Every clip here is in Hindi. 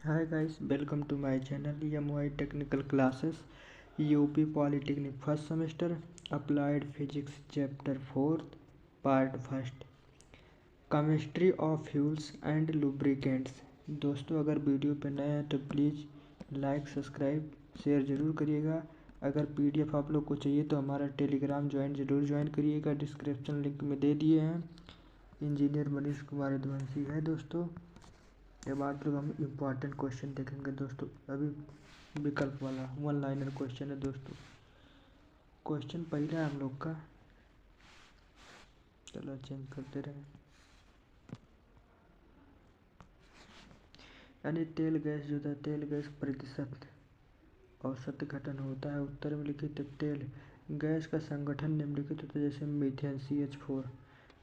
Hi guys, welcome to my channel EMY Technical Classes UP Polytechnic first semester Applied Physics Chapter 4th Part 1st Chemistry of Fuels and Lubricants। दोस्तों अगर वीडियो पे नए हैं तो प्लीज़ लाइक सब्सक्राइब शेयर ज़रूर करिएगा। अगर PDF आप लोग को चाहिए तो हमारा टेलीग्राम ज़रूर ज्वाइन करिएगा, डिस्क्रिप्शन लिंक में दे दिए हैं। इंजीनियर मनीष कुमार यदुवंशी है दोस्तों। अब आज लोग हम इम्पॉर्टेंट क्वेश्चन देखेंगे दोस्तों। अभी विकल्प वाला वन लाइनर क्वेश्चन है दोस्तों। क्वेश्चन पहला है हम लोग का, चलो चेंज करते रहे। यानी तेल गैस जो था, तेल गैस प्रतिशत औसत गठन होता है। उत्तर में लिखित तेल गैस का संगठन निम्नलिखित होता है, जैसे मीथेन CH4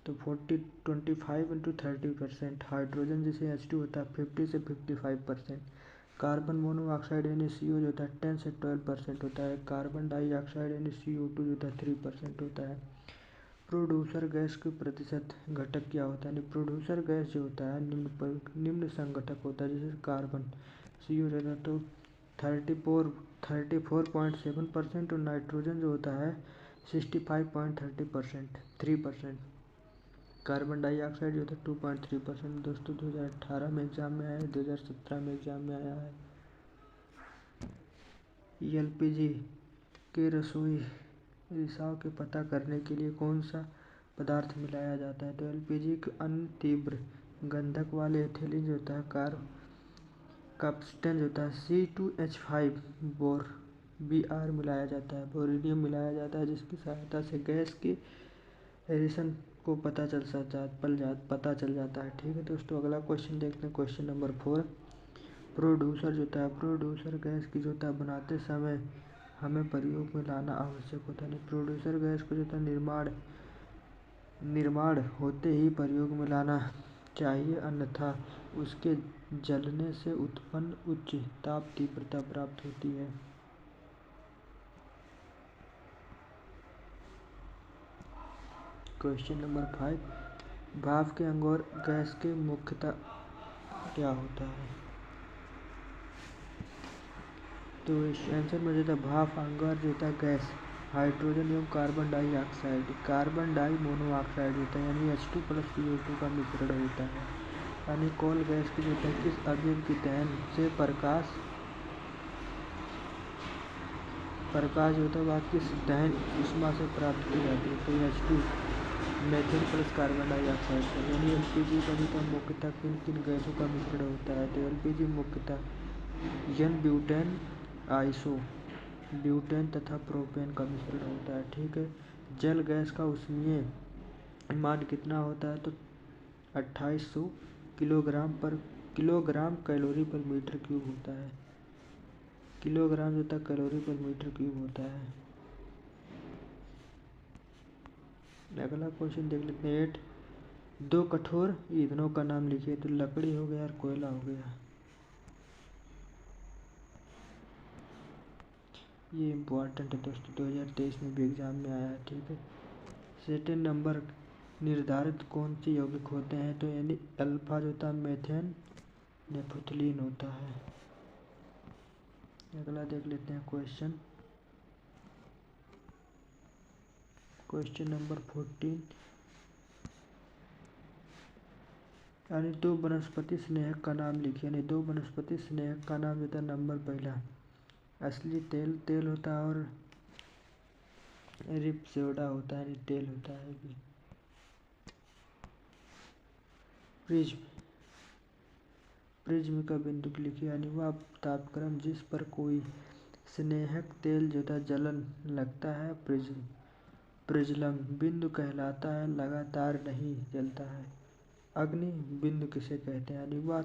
तो 25 × 30% हाइड्रोजन जैसे H2 होता है 50 से 55%। कार्बन मोनोऑक्साइड यानी CO जो होता है 10 से 12% होता है। कार्बन डाइऑक्साइड यानी CO2 जो होता है 3% होता है। प्रोड्यूसर गैस के प्रतिशत घटक क्या होता है? प्रोड्यूसर गैस जो होता है निम्न संघटक होता है। जैसे कार्बन CO रहता है तो 34.7% और नाइट्रोजन जो होता है 65.30% 3%। कार्बन डाइऑक्साइड जो था 2.3%। दोस्तों 2018 में एग्जाम में आया है, 2017 में एग्जाम में आया है। LPG के रसोई रिसाव के पता करने के लिए कौन सा पदार्थ मिलाया जाता है? तो LPG के अन्य तीव्र गंधक वाले एथिलीन जो होता है कार्बोक्सिलेज होता है C2H5 बोर Br मिलाया जाता है, बोरेडियम मिलाया जाता है, जिसकी सहायता से गैस के एडिशन को पता चल जाता है। ठीक है दोस्तों, अगला क्वेश्चन देखते हैं। क्वेश्चन नंबर 4 प्रोड्यूसर जो होता है, प्रोड्यूसर गैस की जो होता है बनाते समय हमें प्रयोग में लाना आवश्यक होता है। प्रोड्यूसर गैस को जो होता है निर्माण होते ही प्रयोग में लाना चाहिए, अन्यथा उसके जलने से उत्पन्न उच्च ताप तीव्रता प्राप्त होती है। क्वेश्चन नंबर 5 भाप के अंग और गैस के मुख्यतः क्या होता है? तो इस आंसर में जो था भाप अंग और जो था गैस हाइड्रोजन एवं carbon dioxide, carbon di monoxide होता है, यानी H2+ CO2 का मिश्रण होता है। यानी कोल गैस की जो है किस अवयव की दहन से प्रकाश जो होता है वह किस दहन ऊष्मा से प्राप्त की जाती है? तो H2 methane plus carbon dioxide का। यानी LPG का जो मुख्यतः किन किन गैसों का मिश्रण होता है? तो LPG मुख्यतः N ब्यूटेन, आइसो ब्यूटेन तथा प्रोपेन का मिश्रण होता है। ठीक है। जल गैस का ऊष्मीय मान कितना होता है? तो 2800 किलोग्राम कैलोरी पर मीटर क्यूब होता है। किलोग्राम जो होता है कैलोरी पर मीटर क्यूब होता है। अगला क्वेश्चन देख लेते हैं। 8 दो कठोर ईंधनों का नाम लिखिए। तो लकड़ी हो गया और कोयला हो गया। ये इम्पोर्टेंट है दोस्तों, 2023 में भी एग्जाम में आया है। ठीक है। सेकंड नंबर निर्धारित कौन से यौगिक होते हैं? तो यानी अल्फा जो होता है मेथेन नेफ्थलीन होता है। अगला देख लेते हैं क्वेश्चन नंबर 14 यानी दो वनस्पति स्नेहक का नाम लिखिए। यानी दो वनस्पति स्नेहक का नाम देता है नंबर पहला असली तेल होता है और रिपसोडा होता है, तेल होता है। प्रिज्म का बिंदु लिखिए। यानी वह तापक्रम जिस पर कोई स्नेहक तेल जो था जलन लगता है प्रिज्म बिंदु कहलाता है, लगातार नहीं जलता है। अग्नि बिंदु किसे कहते हैं? यानी वह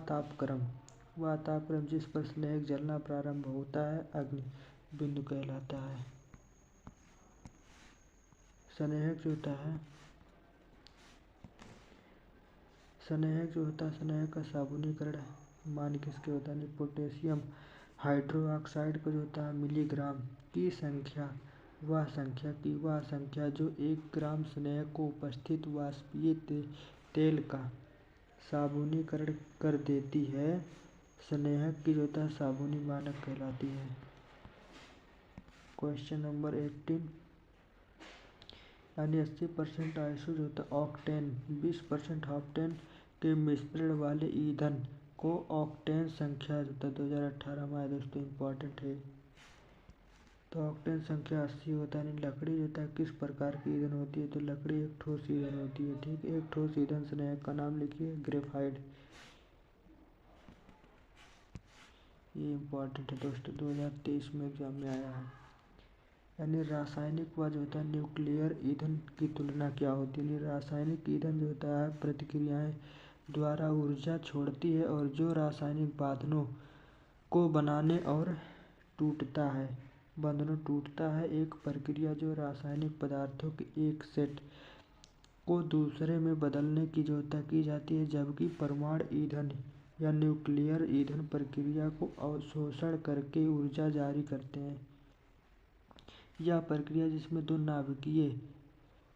तापक्रम जिस पर स्नेहक जलना प्रारंभ होता है अग्नि बिंदु कहलाता है। स्नेहक जो होता है स्नेहक का साबुनीकरण मान किसके होता है? पोटेशियम हाइड्रोक्साइड को जो होता है मिलीग्राम की संख्या वह संख्या जो 1 ग्राम स्नेहक को उपस्थित वाष्पीय तेल का साबुनीकरण कर देती है स्नेहक की जो होता है साबुनी मानक कहलाती है। क्वेश्चन नंबर 18, यानी 80% आइसो जो होता है ऑक्टेन 20% ऑक्टेन के मिश्रण वाले ईंधन को ऑक्टेन संख्या जो होता है 2018 में आया दोस्तों, इम्पोर्टेंट है। तो ऑक्टेन संख्या 80 होता है। यानी लकड़ी जो होता है किस प्रकार की ईंधन होती है, तो लकड़ी एक ठोस ईंधन होती है। ठीक है, एक ठोस ईंधन स्नेहक का नाम लिखिए ग्रेफाइट। ये इम्पोर्टेंट है दोस्तों, 2023 में एग्जाम में आया है। यानी रासायनिक व जो होता है न्यूक्लियर ईंधन की तुलना क्या होती है। यानी रासायनिक ईंधन जो होता है प्रतिक्रियाएं द्वारा ऊर्जा छोड़ती है और जो रासायनिक बंधनों को बनाने और टूटता है एक प्रक्रिया जो रासायनिक पदार्थों के एक सेट को दूसरे में बदलने की जो होता की जाती है, जबकि परमाणु ईंधन या न्यूक्लियर ईंधन प्रक्रिया को अवशोषण करके ऊर्जा जारी करते हैं। यह प्रक्रिया जिसमें दो नाभिकीय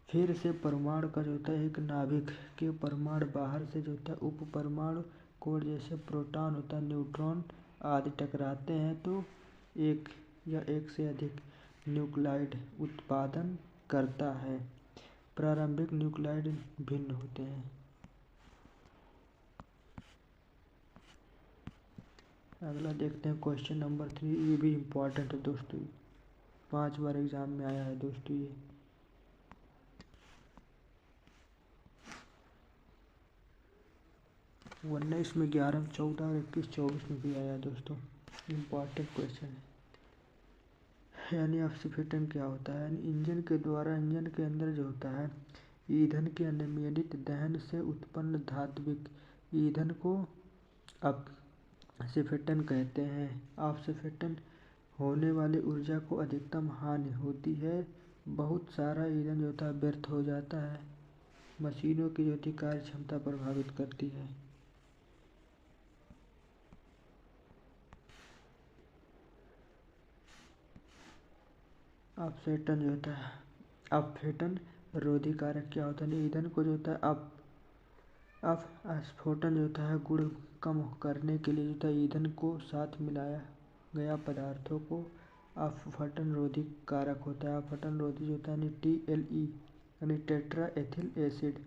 फिर से परमाणु का जो होता है एक नाभिक के परमाणु बाहर से जो होता है उप परमाणु कोण जैसे प्रोटॉन होता है, न्यूट्रॉन आदि टकराते हैं तो एक या एक से अधिक न्यूक्लाइड उत्पादन करता है। प्रारंभिक न्यूक्लाइड भिन्न होते हैं। अगला देखते हैं क्वेश्चन नंबर 3। ये भी इम्पोर्टेंट है दोस्तों, 5 बार एग्जाम में आया है दोस्तों ये। वरना इसमें 11, 14 और 21, 24 में भी आया है दोस्तों। इम्पोर्टेंट क्वेश्चन है। यानी अपशिष्टन क्या होता है। यानी इंजन के द्वारा इंजन के अंदर जो होता है ईंधन के अनियमित दहन से उत्पन्न धात्विक ईंधन को अपशिष्टन कहते हैं। अपशिष्टन होने वाली ऊर्जा को अधिकतम हानि होती है। बहुत सारा ईंधन जो होता है व्यर्थ हो जाता है। मशीनों की जो होती कार्य क्षमता प्रभावित करती है। अपशिष्टन जो होता है अपघटन रोधी कारक क्या होता है। ईंधन को जो होता है अपस्फोटन जो होता है गुण कम करने के लिए जो होता है ईंधन को साथ मिलाया गया पदार्थों को अपघटन रोधी कारक होता है। अपघटन रोधी जो होता है TLE यानी टेट्रा एथिल एसिड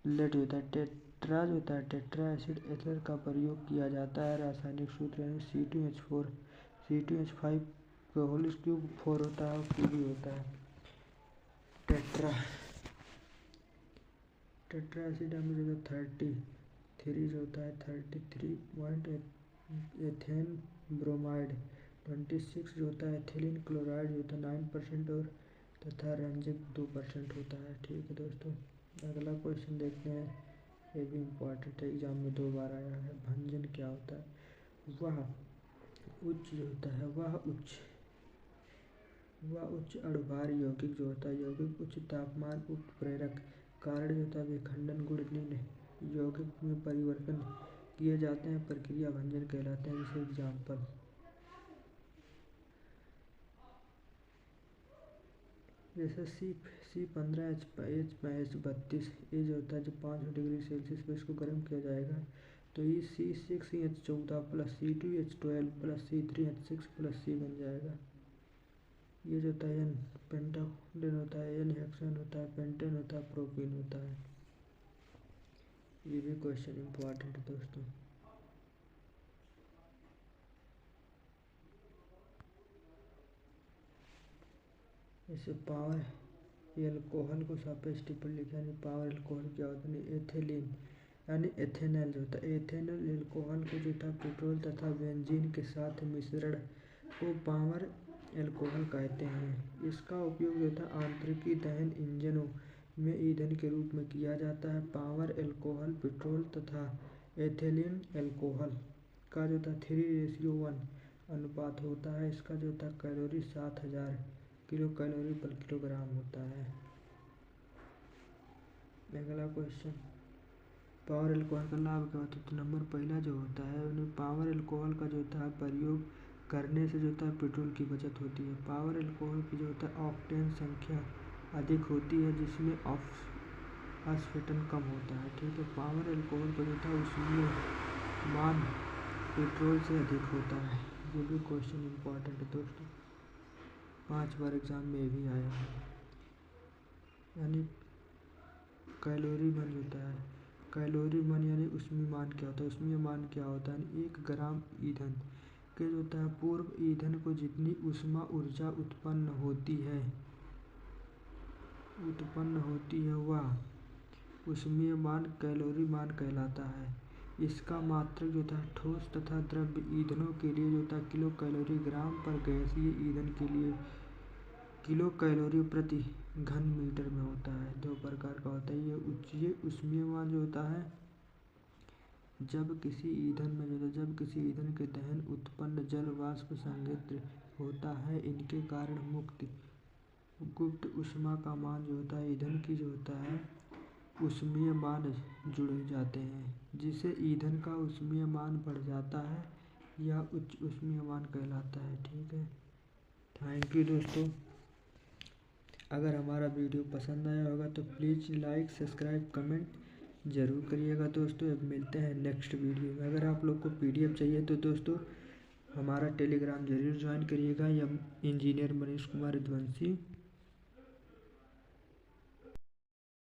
लेट जो होता है टेट्रा जो होता है टेट्रा एसिड एथर का प्रयोग किया जाता है। रासायनिक सूत्र यानी C2H4 C2H5 का होल क्यूब 4 होता है और क्यूब होता है। टेट्रा एसिड में जो होता है 33 जो होता है 33 पॉइंट एथेन ब्रोमाइड 26 जो होता है एथिलीन क्लोराइड जो होता है 9% और तथा रंजक 2% होता है। ठीक है दोस्तों, अगला क्वेश्चन देखते हैं। ये भी इम्पोर्टेंट है, एग्जाम में 2 बार आया है। भंजन क्या होता है। वह उच्च जो होता है वह उच्च अणुभार यौगिक जो होता है यौगिक उच्च तापमान उत्प्रेरक कारण जो होता है विखंडन गुण निम्न यौगिक में परिवर्तन किए जाते हैं, प्रक्रिया भंजन कहलाते हैं। जैसे एग्जाम्पल जैसे C15H32 ये जो होता है जब 500 डिग्री सेल्सियस पर इसको गर्म किया जाएगा तो ये C6H14 plus C2H12 plus C3H6 plus C बन जाएगा। ये जो होता है एन पेंटाडेन होता है, एन हेक्सेन होता है, पेंटेन होता है, प्रोपीन होता है। ये भी क्वेश्चन इम्पोर्टेंट है दोस्तों। जैसे पावर एल्कोहल को सापेक्ष टिप्पणी लिखा है। पावर एल्कोहल क्या होता है। एथिलीन यानी एथेनॉल जो होता है एथेनॉल एल्कोहल को जो था पेट्रोल तथा बेंजीन के साथ मिश्रण को पावर एल्कोहल कहते हैं। इसका उपयोग जो था आंतरिकी दहन इंजनों में ईंधन के रूप में किया जाता है। पावर एल्कोहल पेट्रोल तथा एथिलीन एल्कोहल का जो था 3:1 अनुपात होता है। इसका जो था कैलोरी 7000 किलो कैलोरी पर किलोग्राम होता है। अगला क्वेश्चन पावर एल्कोहल का लाभ क्या होता है। तो नंबर पहला जो होता है पावर एल्कोहल का जो होता है प्रयोग करने से जो होता है पेट्रोल की बचत होती है। पावर एल्कोहल की जो होता है ऑक्टेन संख्या अधिक होती है जिसमें अपशिष्टन कम होता है। ठीक है, पावर एल्कोहल का जो होता है उसमें मान पेट्रोल से अधिक होता है। ये भी क्वेश्चन इम्पोर्टेंट है दोस्तों, 5 बार एग्जाम में भी आया है। यानी कैलोरी मान होता है, कैलोरी मान यानी ऊष्मीय मान क्या होता है, ऊष्मीय मान क्या होता है, 1 ग्राम ईंधन के होता है पूर्व ईंधन को जितनी ऊष्मा ऊर्जा उत्पन्न होती है वह ऊष्मीय मान कैलोरी मान कहलाता है। इसका मात्रक जो था ठोस तथा द्रव्य ईंधनों के लिए जो था किलो कैलोरी ग्राम पर गैसीय ईंधन के लिए किलो कैलोरी प्रति घन मीटर में होता है। 2 प्रकार का होता है ये ऊष्मीय मान जो होता है जब किसी ईंधन के दहन उत्पन्न जल वाष्प संयंत्र होता है, इनके कारण गुप्त ऊष्मा का मान जो होता है ईंधन की जो होता है ऊष्मीय मान जुड़ जाते हैं, जिससे ईंधन का ऊष्मीय मान बढ़ जाता है या उच्च ऊष्मीय मान कहलाता है। ठीक है, थैंक यू दोस्तों। अगर हमारा वीडियो पसंद आया होगा तो प्लीज़ लाइक सब्सक्राइब कमेंट ज़रूर करिएगा दोस्तों। अब मिलते हैं नेक्स्ट वीडियो में। अगर आप लोग को PDF चाहिए तो दोस्तों हमारा टेलीग्राम ज़रूर ज्वाइन करिएगा। इंजीनियर मनीष कुमार रघुवंशी।